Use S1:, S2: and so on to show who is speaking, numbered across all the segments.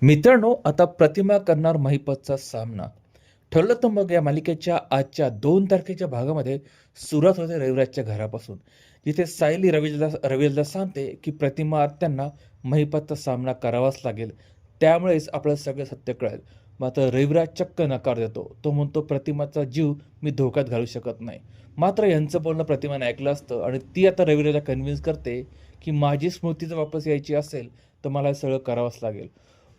S1: मित्रांनो, आता प्रतिमा करणार महिपतचा सामना. ठरलं तर मग या मालिकेच्या आजच्या 2 तारखेच्या भागामध्ये सुरुवात होते रविराजच्या घरापासून. जिथे सायली रवीला सांगते की प्रतिमा आत्यांना महिपतचा सामना करावाच लागेल. त्यामुळेच आपल्याला सगळं सत्य कळेल. मात्र रविराज चक्क नकार देतो. तो म्हणतो प्रतिमाचा जीव मी धोक्यात घालू शकत नाही. मात्र यांचं बोलणं प्रतिमाने ऐकलं असतं आणि ती आता रविराजला कन्व्हिन्स करते की माझी स्मृती जर वापस यायची असेल तर मला हे सगळं करावंच लागेल.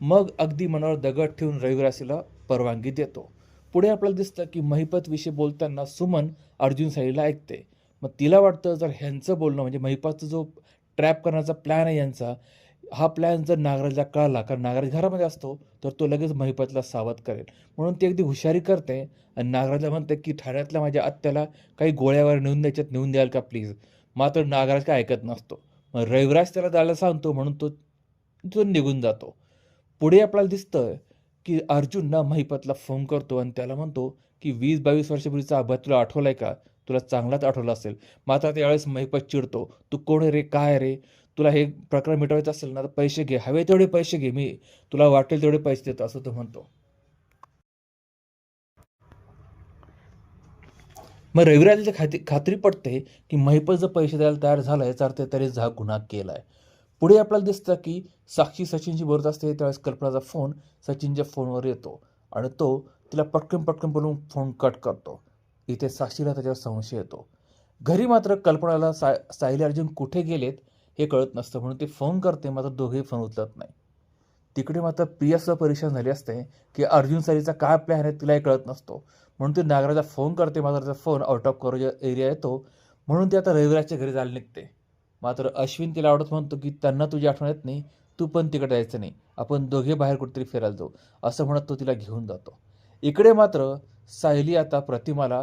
S1: मग अगदी मनावर दगड ठेवून रविराशीला परवानगी देतो. पुढे आपल्याला दिसतं की महिपतविषयी बोलताना सुमन अर्जुन साईला ऐकते. मग तिला वाटतं जर ह्यांचं बोलणं म्हणजे महिपतचा जो ट्रॅप करण्याचा प्लॅन आहे यांचा, हा प्लॅन जर नागराजला कळला, कारण नागराज घरामध्ये असतो, तर तो लगेच महिपतला सावध करेल. म्हणून ती अगदी हुशारी करते आणि नागराजला म्हणते की ठाण्यातल्या माझ्या आत्याला काही गोळ्यावर नेऊन द्यायच्यात, नेऊन द्याल का प्लीज. मात्र नागराज काय ऐकत नसतो. मग रविराज त्याला द्यायला सांगतो म्हणून तो तो निघून जातो. पुढे आपल्याला दिसतं की अर्जुन ना महिपतला फोन करतो आणि त्याला म्हणतो की 20-22 वर्षापूर्वीचा अपघात तुला आठवलाय का? तुला चांगलाच आठवला असेल. मात्र त्यावेळेस महिपत चिडतो. तू कोण आहे रे? काय रे? तुला हे प्रकरण मिटवायचं असेल ना तर पैसे घे. हवे तेवढे पैसे घे. मी तुला वाटेल तेवढे पैसे देतो असं तो म्हणतो. मग रविराजाच्या खात्री पटते की महिपत जर पैसे द्यायला तयार झालाय याचा अर्थ त्याने हा गुन्हा केलाय. पुढे आपल्याला दिसतं की साक्षी सचिनशी बोलत असते त्यावेळेस कल्पनाचा फोन सचिनच्या फोनवर येतो आणि तो तिला पटकन पटकन बोलून फोन कट करतो. इथे साक्षीला त्याच्यावर संशय येतो. घरी मात्र कल्पनाला सायली अर्जुन कुठे गेलेत हे कळत नसतं म्हणून ती फोन करते, मात्र दोघेही फोन उचलत नाही. तिकडे मात्र प्रिया परेशान झाली असते की अर्जुन सायलीचा काय प्लॅन आहे तिलाही कळत नसतो. म्हणून ती नागराजला फोन करते, मात्र त्याचा phone out of coverage area येतो. म्हणून ती आता रविराजच्या घरी जायला निघते. मात्र अश्विन तिला आवडत म्हणतो की त्यांना तुझी आठवण येत नाही, तू पण तिकडे जायचं नाही, आपण दोघे बाहेर कुठेतरी फिरायला जाऊ, असं म्हणत तो तिला घेऊन जातो. इकडे मात्र सायली आता प्रतिमाला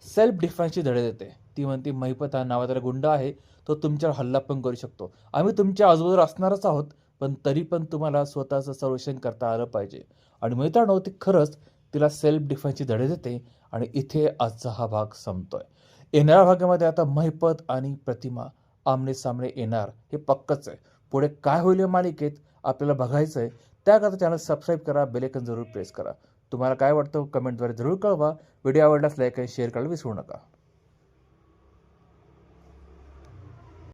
S1: सेल्फ डिफेन्सची धडे देते. ती म्हणते महिपत हा नावाचा गुंड आहे, तो तुमच्यावर हल्ला पण करू शकतो. आम्ही तुमच्या आजूबाजूला असणारच आहोत, पण तरी पण तुम्हाला स्वतःचं संरक्षण करता आलं पाहिजे. आणि मित्रांनो, ती खरंच तिला सेल्फ डिफेन्सची धडे देते आणि इथे आजचा हा भाग संपतोय. येणाऱ्या भागामध्ये आता महिपत आणि प्रतिमा आमने सामने येणार हे पक्कच आहे. पुढे काय होईल या मालिकेत आपल्याला बघायचं आहे. त्याकरता चॅनल सबस्क्राईब करा, बेल आयकॉन जरूर प्रेस करा. तुम्हाला काय वाटतं कमेंटद्वारे जरूर कळवा. व्हिडिओ आवडल्यास लाईक आणि शेअर करायला विसरू नका.